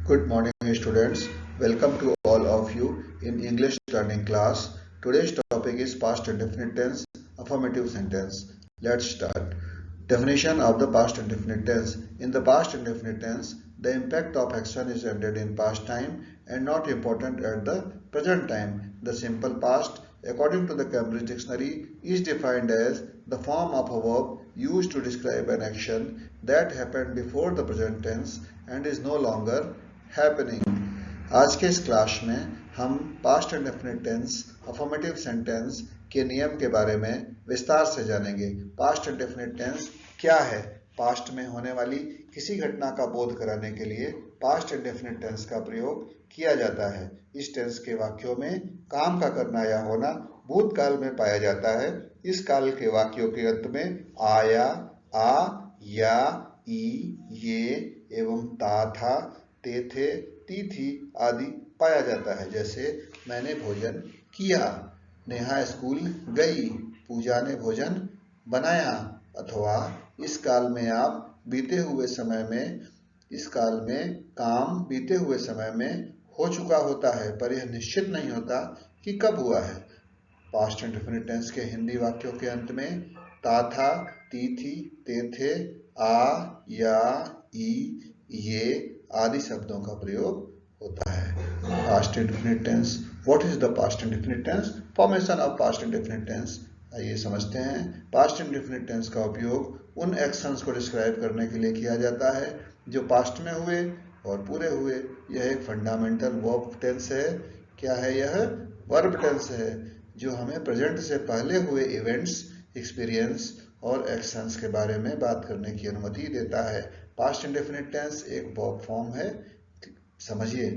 Good morning, students. Welcome to all of you in English learning class. Today's topic is past indefinite tense, affirmative sentence. Let's start. Definition of the past indefinite tense. In the past indefinite tense, the impact of action is ended in past time and not important at the present time. The simple past, according to the Cambridge Dictionary, is defined as the form of a verb used to describe an action that happened before the present tense and is no longer happening. आज के इस class में हम past indefinite tense affirmative sentence के नियम के बारे में विस्तार से जानेंगे। पास्ट इंडेफिनिट टेंस क्या है? पास्ट में होने वाली किसी घटना का बोध कराने के लिए पास्ट इंडेफिनिट टेंस का प्रयोग किया जाता है। इस टेंस के वाक्यों में काम का करना या होना भूतकाल में पाया जाता है। इस काल के वाक्यों के अंत में आया, आ, या, ई, ये एवं ता, था, ते, थे, ती, थी आदि पाया जाता है। जैसे मैंने भोजन किया, नेहा स्कूल गई, पूजा ने भोजन बनाया। अथवा इस काल में आप बीते हुए समय में, इस काल में काम बीते हुए समय में हो चुका होता है पर यह निश्चित नहीं होता कि कब हुआ है। पास्ट इंडेफिनिट टेंस के हिंदी वाक्यों के अंत में ता, था, ती, थी, ते, थे, आ, या, ई, ये आदि शब्दों का प्रयोग होता है। Past indefinite tense. What is the past indefinite tense? Formation of past indefinite tense. आइए समझते हैं। पास्ट इंडेफिनिट टेंस का उपयोग उन एक्शंस को डिस्क्राइब करने के लिए किया जाता है जो पास्ट में हुए और पूरे हुए। यह एक फंडामेंटल वर्ब टेंस है। क्या है यह? वर्ब टेंस है जो हमें प्रेजेंट से पहले हुए इवेंट्स, एक्सपीरियंस और एक्शंस के बारे में बात करने की अनुमति देता है। पास्ट इंडेफिनिट टेंस एक वर्ब फॉर्म है। समझिए,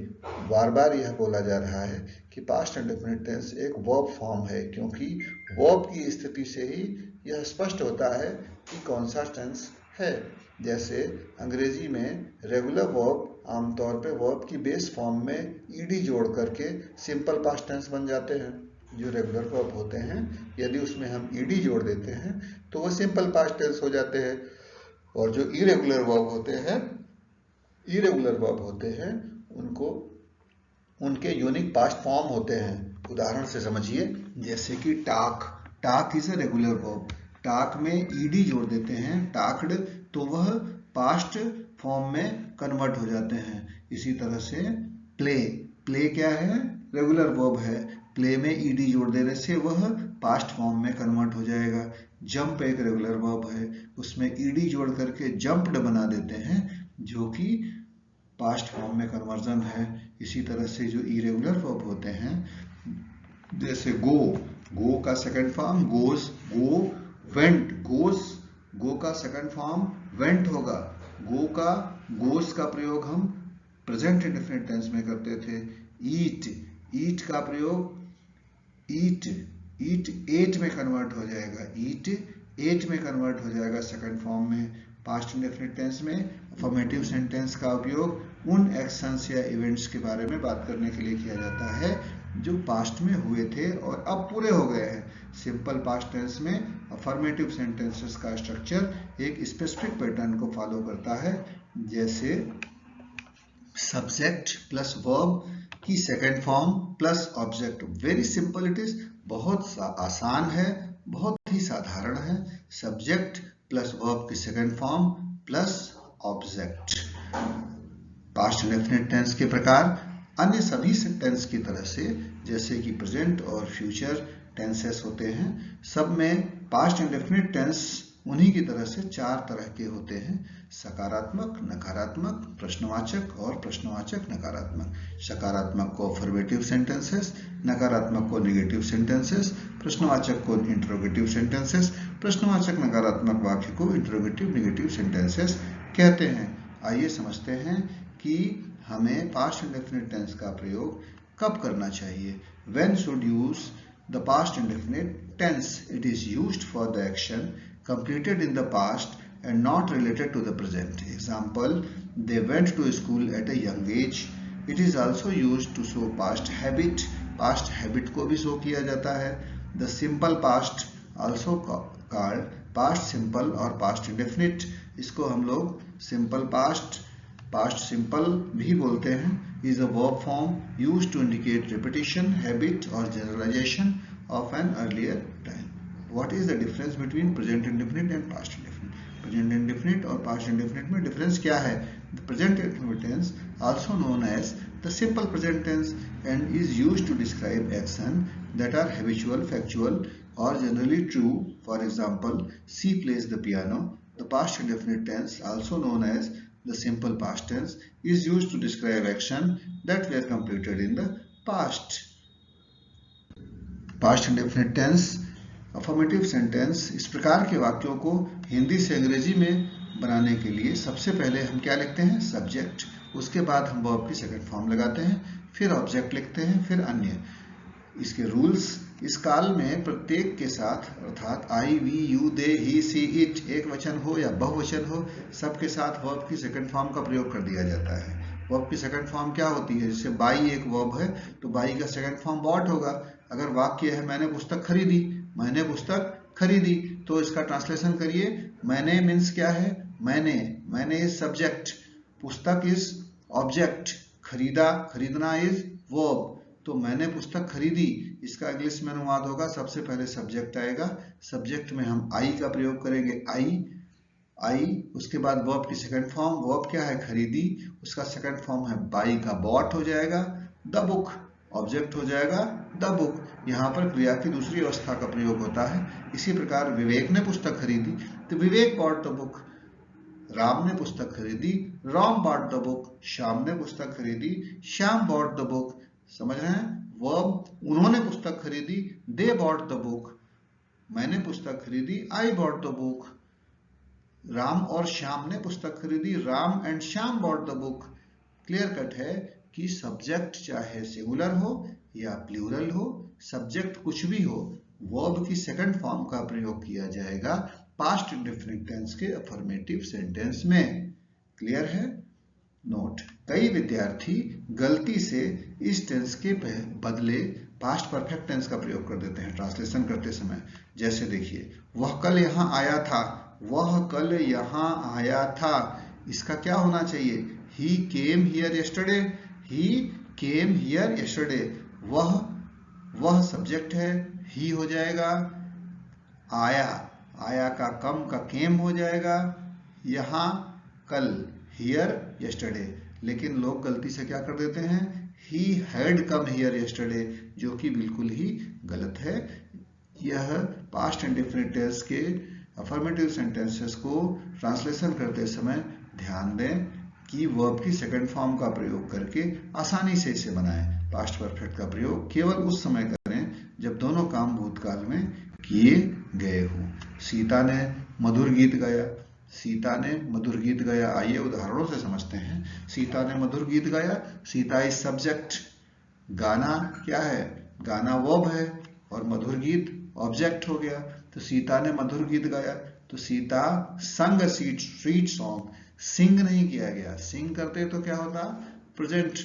बार बार यह बोला जा रहा है कि पास्ट इंडेफिनिट टेंस एक वर्ब फॉर्म है क्योंकि वर्ब की स्थिति से ही यह स्पष्ट होता है कि कौन सा टेंस है। जैसे अंग्रेजी में रेगुलर वर्ब आमतौर पे वर्ब की बेस फॉर्म में ईडी जोड़ करके सिंपल पास्ट टेंस बन जाते हैं। जो रेगुलर वर्ब होते हैं, यदि उसमें हम ईडी जोड़ देते हैं तो वह सिंपल पास्ट टेंस हो जाते हैं। और जो इरेगुलर वर्ब होते हैं उनको उनके यूनिक पास्ट फॉर्म होते हैं। उदाहरण से समझिए, जैसे कि टाक। टाक इज अ रेगुलर वर्ब। टाक में ईडी जोड़ देते हैं, टाक्ड, तो वह पास्ट फॉर्म में कन्वर्ट हो जाते हैं। इसी तरह से प्ले। प्ले क्या है? रेगुलर वर्ब है। प्ले में ईडी जोड़ देने से वह पास्ट फॉर्म में कन्वर्ट हो जाएगा। जंप एक रेगुलर वर्ब है, उसमें ईडी जोड़ करके जंप्ड बना देते हैं जो कि पास्ट फॉर्म में कन्वर्जन है। इसी तरह से जो इरेगुलर वर्ब होते हैं, जैसे गो। गो का सेकंड फॉर्म गोस, गो, वेंट, गोस। गो का सेकंड फॉर्म वेंट होगा। गो का, गोस का प्रयोग हम प्रेजेंट इंडेफिनिट टेंस में करते थे। ईट, ईट का प्रयोग ईट, ईट एट में कन्वर्ट हो जाएगा। ईट एट में कन्वर्ट हो जाएगा सेकंड फॉर्म में। पास्ट इंडेफिनिट टेंस में अफर्मेटिव सेंटेंस का उपयोग उन एक्शंस या इवेंट्स के बारे में बात करने के लिए किया जाता है जो पास्ट में हुए थे और अब पूरे हो गए हैं। सिंपल पास्ट टेंस में अफर्मेटिव सेंटेंसेस का स्ट्रक्चर एक स्पेसिफिक पैटर्न को फॉलो करता है। जैसे सब्जेक्ट प्लस वर्ब की second form plus object. Very simple it is. बहुत आसान है, बहुत ही साधारण है। सब्जेक्ट प्लस वर्ब की second form plus object. Past indefinite tense के प्रकार अन्य सभी टेंस की तरह से, जैसे कि प्रेजेंट और फ्यूचर टेंसेस होते हैं, सब में पास्ट इंडेफिनिट टेंस उन्हीं की तरह से चार तरह के होते हैं: सकारात्मक, नकारात्मक, प्रश्नवाचक और प्रश्नवाचक नकारात्मक। सकारात्मक को अफर्मेटिव सेंटेंसेस, नकारात्मक को नेगेटिव सेंटेंसेस, प्रश्नवाचक को इंटरोगेटिव सेंटेंसेस, प्रश्नवाचक नकारात्मक वाक्य को इंटरोगेटिव नेगेटिव सेंटेंसेस कहते हैं। आइए समझते हैं कि हमें पास्ट इंडेफिनिट टेंस का प्रयोग कब करना चाहिए। When should use the past indefinite tense? It is used for the action completed in the past and not related to the present. Example, they went to school at a young age. It is also used to show past habit. Past habit को भी show किया जाता है। The simple past also called past simple और past indefinite। इसको हम लोग simple past, past simple भी बोलते हैं, is a verb form used to indicate repetition, habit और generalisation of an earlier time. What is the difference between present indefinite and past indefinite? Present indefinite और past indefinite में difference क्या है? The present indefinite tense, also known as the simple present tense, and is used to describe action that are habitual, factual or generally true. For example, she plays the piano. The past indefinite tense, also known as the simple past tense, is used to describe action that were completed in the past. Past indefinite tense, affirmative sentence, इस प्रकार के वाक्यों को हिंदी से अंग्रेजी में बनाने के लिए सबसे पहले हम क्या लिखते हैं? सब्जेक्ट, उसके बाद हम वर्ब की सेकंड फॉर्म लगाते हैं, फिर ऑब्जेक्ट लिखते हैं, फिर अन्य। इसके रूल्स, इस काल में प्रत्येक के साथ अर्थात I, we, you, they, he, she, it, एक वचन हो या बहुवचन हो, सबके साथ वर्ब की सेकंड फॉर्म का प्रयोग कर दिया जाता है। वर्ब की सेकंड फॉर्म क्या होती है? जैसे बाई एक वर्ब है तो बाई का सेकंड फॉर्म बॉट होगा। अगर वाक्य है मैंने पुस्तक खरीदी, मैंने पुस्तक खरीदी, तो इसका ट्रांसलेशन करिए। मैंने मीन्स क्या है? मैंने इज सब्जेक्ट, पुस्तक इज ऑब्जेक्ट, खरीदा, खरीदना इज वर्ब। तो मैंने पुस्तक खरीदी, इसका इंग्लिश में अनुवाद होगा, सबसे पहले सब्जेक्ट आएगा, सब्जेक्ट में हम आई का प्रयोग करेंगे, आई, उसके बाद वर्ब की सेकंड फॉर्म, वर्ब क्या है? खरीदी, उसका सेकंड फॉर्म है बाई का बॉट हो जाएगा, द बुक, ऑब्जेक्ट हो जाएगा द बुक। यहाँ पर क्रिया की दूसरी अवस्था का प्रयोग होता है। इसी प्रकार विवेक ने पुस्तक खरीदी तो विवेक बॉट द बुक, राम ने पुस्तक खरीदी, Ram bought the book, Shyam ने पुस्तक खरीदी, श्याम बॉट द बुक। समझ रहे हैं? वर्ब, उन्होंने पुस्तक खरीदी, दे बॉट द बुक, मैंने पुस्तक खरीदी, I bought the book, Ram और श्याम ने पुस्तक खरीदी, Ram and Shyam bought the book. Clear cut है कि सब्जेक्ट चाहे सिंगुलर हो या प्लूरल हो, सब्जेक्ट कुछ भी हो, वर्ब की सेकंड फॉर्म का प्रयोग किया जाएगा पास्ट इंडेफिनिट टेंस के अफर्मेटिव सेंटेंस में। क्लियर है? नोट, कई विद्यार्थी गलती से इस टेंस के बदले पास्ट परफेक्ट टेंस का प्रयोग कर देते हैं ट्रांसलेशन करते समय। जैसे देखिए, वह कल यहाँ आया था, वह कल यहाँ आया था, इसका क्या होना चाहिए? He came here yesterday, he came here yesterday. वह सब्जेक्ट है, ही हो जाएगा, आया का कम का केम हो जाएगा, यहाँ कल, हियर यस्टरडे। लेकिन लोग गलती से क्या कर देते हैं? He had come here yesterday, जो कि बिल्कुल ही गलत है। यह पास्ट इंडेफिनिट टेंस के अफर्मेटिव सेंटेंसेस को ट्रांसलेशन करते समय ध्यान दें कि वर्ब की सेकंड फॉर्म का प्रयोग करके आसानी से इसे बनाएं। पास्ट परफेक्ट का प्रयोग केवल उस समय करें जब दोनों काम भूतकाल में किए गए हों। सीता ने मधुर गीत गाया, सीता ने मधुर गीत गाया। आइए उदाहरणों से समझते हैं। सीता ने मधुर गीत गाया, सीता इज सब्जेक्ट, गाना क्या है? गाना वर्ब है और मधुर गीत ऑब्जेक्ट हो गया। तो सीता ने मधुर गीत गाया, तो सीता संग अ स्वीट सॉन्ग, सिंग नहीं किया गया, सिंग करते तो क्या होता? प्रेजेंट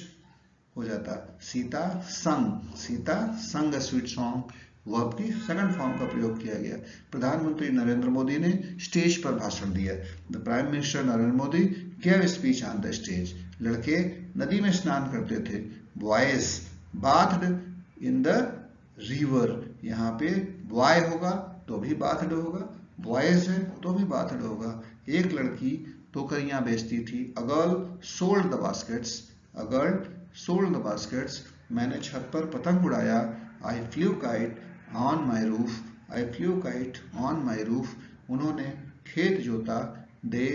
हो जाता। सीता संग अ स्वीट सॉन्ग, वर्ब की सेकंड फॉर्म का प्रयोग किया गया। प्रधानमंत्री नरेंद्र मोदी ने स्टेज पर भाषण दिया, the prime minister Narendra Modi gave speech on the stage. लड़के नदी में स्नान करते थे, boys bathed in the river, यहाँ पे बॉय होगा तो भी बाथड होगा, बॉयज है तो भी बाथड होगा। एक लड़की टोकरियां बेचती थी, a girl sold the baskets, a girl sold the baskets. मैंने छत पर पतंग उड़ाया, I flew kite on my roof, I flew kite on my roof. उन्होंने खेत जोता, they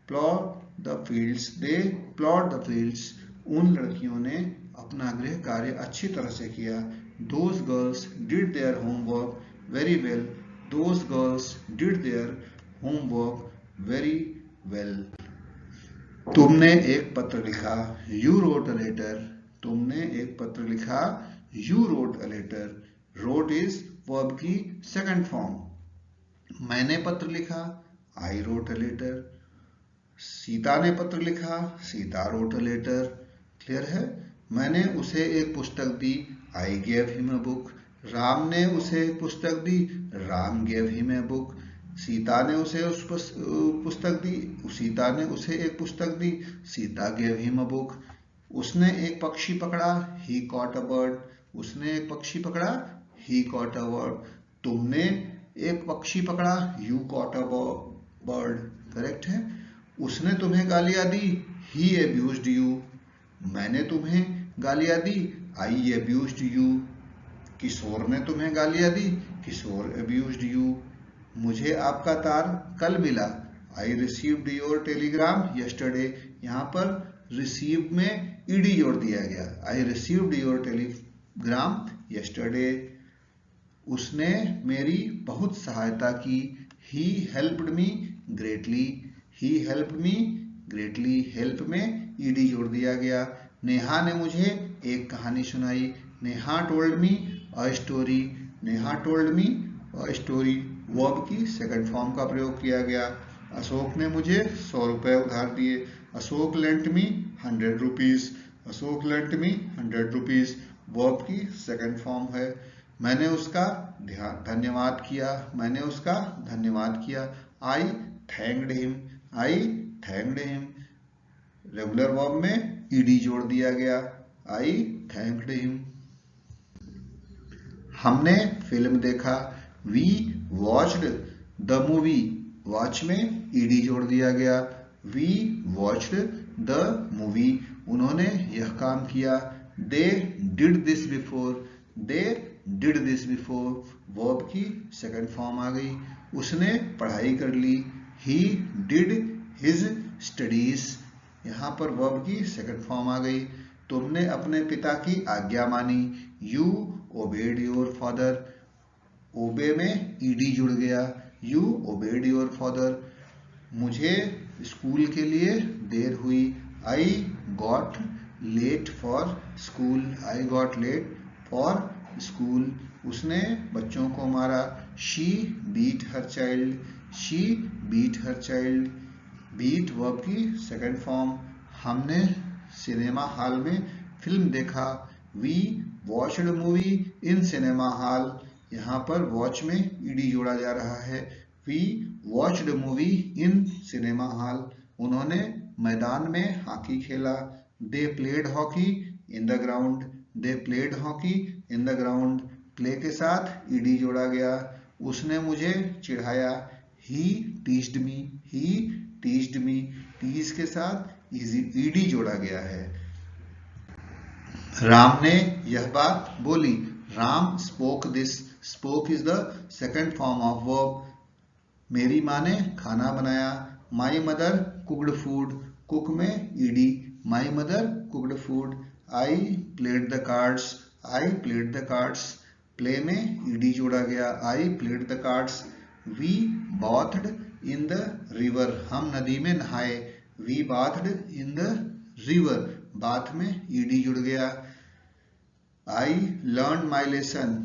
ploughed the fields, they ploughed the fields. उन लड़कियों ने अपना गृह कार्य अच्छी तरह से किया, those girls did their homework very well, those girls did their homework very well. तुमने एक पत्र लिखा, यू रोट अ लेटर, तुमने एक पत्र लिखा, you wrote a letter. Wrote is verb की सेकंड फॉर्म। मैंने पत्र लिखा, I wrote a letter. Sita ने पत्र लिखा, Sita wrote a letter. Clear है? मैंने उसे एक पुस्तक दी, I gave him a book. Ram ने उसे एक पुस्तक दी, Ram gave him a book. Sita ने उसे पुस्तक दी, सीता ने उसे एक पुस्तक दी। Sita gave him a book. उसने एक पक्षी पकड़ा, he caught a bird. उसने एक पक्षी पकड़ा, he caught a bird. तुमने एक पक्षी पकड़ा, you caught a bird. Correct है। उसने तुम्हें गालियां दी, he abused you. मैंने तुम्हें गालियां दी, I abused you. किशोर ने तुम्हें गालियां दी, किशोर abused you. मुझे आपका तार कल मिला, I received your telegram yesterday. यहाँ पर रिसीव में ईडी जोड़ दिया गया, I received your telegram yesterday. उसने मेरी बहुत सहायता की, he helped me greatly. he helped me greatly. help में ईडी जोड़ दिया गया। नेहा ने मुझे एक कहानी सुनाई, Neha told me a story. Neha told me a story. Verb की सेकंड फॉर्म का प्रयोग किया गया। अशोक ने मुझे 100 रुपए उधार दिए, Ashok lent me 100 rupees. Ashok lent me 100 rupees verb की सेकंड फॉर्म है। मैंने उसका धन्यवाद किया, मैंने उसका धन्यवाद किया। I thanked him, I thanked him. Regular verb में ईडी जोड़ दिया गया, आई थैंक्ड हिम। हमने फिल्म देखा, we watched the movie. Watch में ईडी जोड़ दिया गया, वी वॉच्ड द मूवी. उन्होंने यह काम किया, they did this before. They did this before verb की सेकंड फॉर्म आ गई। उसने पढ़ाई कर ली, ही डिड हिज स्टडीज. यहाँ पर वर्ब की सेकंड फॉर्म आ गई। तुमने अपने पिता की आज्ञा मानी, यू ओबेड योर फादर. ओबे में ईडी जुड़ गया, यू ओबेड योर फादर. मुझे स्कूल के लिए देर हुई, I got late for school. I got late for school. उसने बच्चों को मारा, she beat her child. She beat her child. Beat verb की सेकंड फॉर्म। हमने सिनेमा हॉल में फिल्म देखा, we watched movie in cinema hall. यहाँ पर वॉच में ईडी जोड़ा जा रहा है, we watched movie in cinema hall. उन्होंने मैदान में हॉकी खेला, they played hockey in the ground. They played hockey in the ground. Play के साथ ईडी जोड़ा गया। उसने मुझे चिढ़ाया, ही टीज्ड मी. ही टीज्ड मी. टीज के साथ ईडी जोड़ा गया है। राम ने यह बात बोली, Ram spoke this. Spoke is the second form of verb. मेरी माँ ने खाना बनाया, my mother cooked food. Cook में ED, my mother cooked food. I played the cards. I played the cards. Play में ईडी जोड़ा गया, I played the cards. We bathed in the river. हम नदी में नहाए, we bathed in the river. Bath में ED जुड़ गया। I learn my lesson.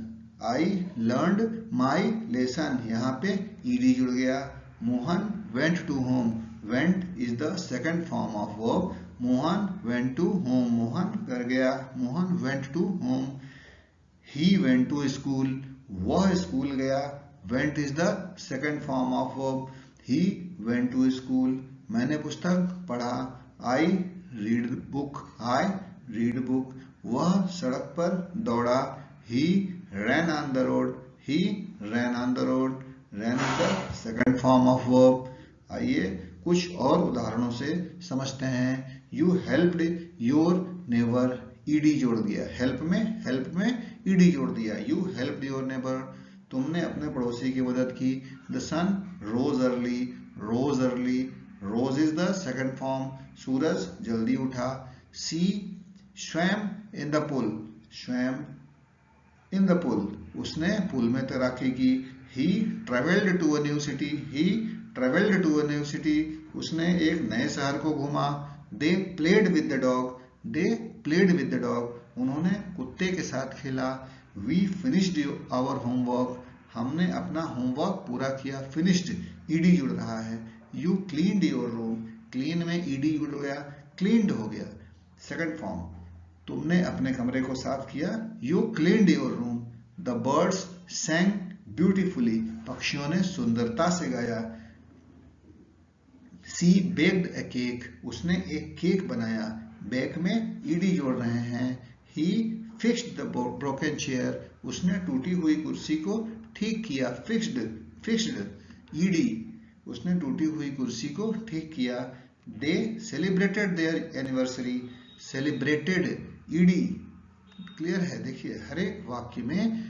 I learned my lesson. यहाँ पे ईडी जुड़ गया। Mohan went to home. Went is the second form of verb. Mohan went to home. Mohan कर गया, Mohan went to home. He went to school. वह स्कूल गया. Went is the second form of verb. He went to school. मैंने पुस्तक पढ़ा, I read book. I read book. वह सड़क पर दौड़ा, ही ran on the road. He ran on the road. Ran is the second form of verb. आइए कुछ और उदाहरणों से समझते हैं। You helped your neighbor. ED जोड़ दिया, हेल्प में ईडी जोड़ दिया, you helped your neighbor. तुमने अपने पड़ोसी की मदद की। The sun rose early. Rose early. Rose is the second form. सूरज जल्दी उठा। She swam in the pool. Swam in the pool. उसने पूल में तैराकी की। He traveled to a new city. He traveled to a new city. उसने एक नए शहर को घूमा। They played with the dog. They played with the dog. उन्होंने कुत्ते के साथ खेला। We finished our homework. हमने अपना होमवर्क पूरा किया। Finished ईडी जुड़ रहा है। You cleaned your room. Clean में ईडी जुड़ गया, cleaned हो गया। Second form. तुमने अपने कमरे को साफ किया, you cleaned your room. The birds sang beautifully. पक्षियों ने सुंदरता से गाया। सी बेक्ड ए केक, उसने एक केक बनाया। बेक में ईडी जोड़ रहे हैं। ही फिक्स्ड द ब्रोकन चेयर, उसने टूटी हुई कुर्सी को ठीक किया। फिक्स्ड ईडी, उसने टूटी हुई कुर्सी को ठीक किया। They celebrated their anniversary, celebrated ED clear है। देखिए हर एक वाक्य में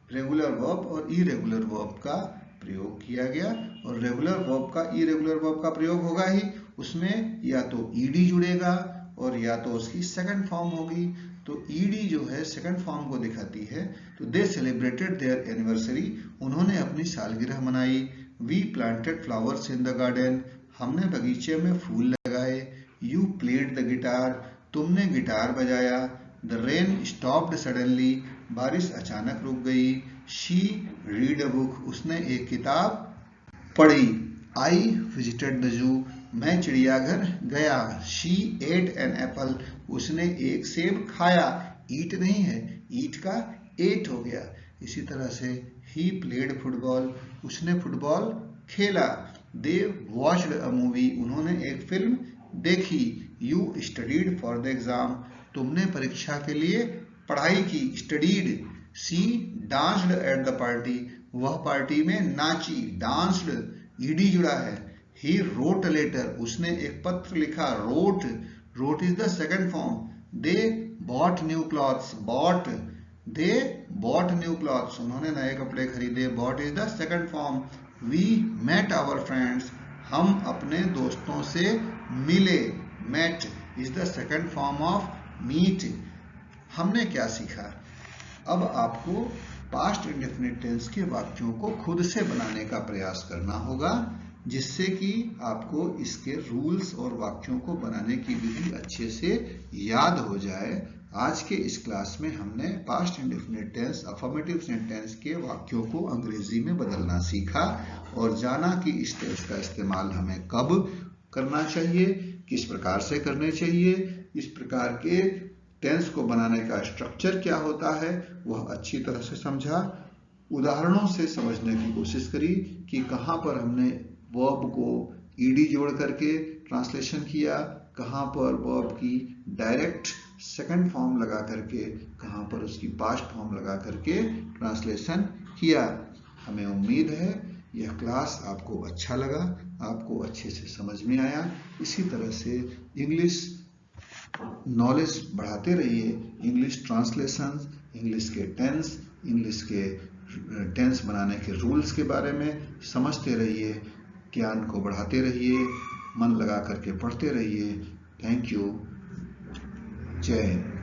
रेगुलर वर्ब और इरेगुलर वर्ब का प्रयोग किया गया, और रेगुलर वर्ब का इरेगुलर वर्ब का प्रयोग होगा ही, उसमें या तो ईडी जुड़ेगा और या तो उसकी सेकंड फॉर्म होगी। तो ईडी जो है सेकंड फॉर्म को दिखाती है। तो दे सेलिब्रेटेड देयर एनिवर्सरी, उन्होंने अपनी सालगिरह मनाई। We planted flowers in the garden, हमने बगीचे में फूल लगाए। यू प्लेड द गिटार, तुमने गिटार बजाया। द रेन स्टॉप्ड सडनली, बारिश अचानक रुक गई। शी रीड अ बुक, उसने एक किताब पढ़ी। आई विजिटेड द जू, मैं चिड़ियाघर गया। शी एट एन एप्पल, उसने एक सेब खाया। ईट नहीं है, ईट का एट हो गया। इसी तरह से ही प्लेड फुटबॉल, उसने फुटबॉल खेला। दे वॉच्ड अ मूवी, उन्होंने एक फिल्म देखी। You studied for the exam, तुमने परीक्षा के लिए पढ़ाई की। Studied. She danced at the party, वह पार्टी में नाची। डांस्ड ईडी जुड़ा है। ही रोट अ लेटर, उसने एक पत्र लिखा। Wrote is the second form. They bought new clothes, they bought new clothes, उन्होंने नए कपड़े खरीदे। Bought is the second form. We met our friends, हम अपने दोस्तों से मिले। Met is the second form of meet. हमने क्या सीखा? अब आपको पास्ट इंडेफिनिट टेंस के वाक्यों को खुद से बनाने का प्रयास करना होगा, जिससे कि आपको इसके रूल्स और वाक्यों को बनाने की विधि अच्छे से याद हो जाए। आज के इस क्लास में हमने past indefinite tense, affirmative sentence के वाक्यों को अंग्रेजी में बदलना सीखा और जाना कि इस टेंस का इस्तेमाल हमें कब करना चाहिए, किस प्रकार से करने चाहिए, इस प्रकार के टेंस को बनाने का स्ट्रक्चर क्या होता है वह अच्छी तरह से समझा। उदाहरणों से समझने की कोशिश करी कि कहाँ पर हमने वर्ब को ईडी जोड़ करके ट्रांसलेशन किया, कहाँ पर वर्ब की डायरेक्ट सेकंड फॉर्म लगा करके, कहाँ पर उसकी पास्ट फॉर्म लगा करके ट्रांसलेशन किया। हमें उम्मीद है यह क्लास आपको अच्छा लगा, आपको अच्छे से समझ में आया। इसी तरह से इंग्लिश नॉलेज बढ़ाते रहिए। इंग्लिश ट्रांसलेशन, इंग्लिश के टेंस बनाने के रूल्स के बारे में समझते रहिए, ज्ञान को बढ़ाते रहिए, मन लगा करके पढ़ते रहिए। Thank you. जय हिंद।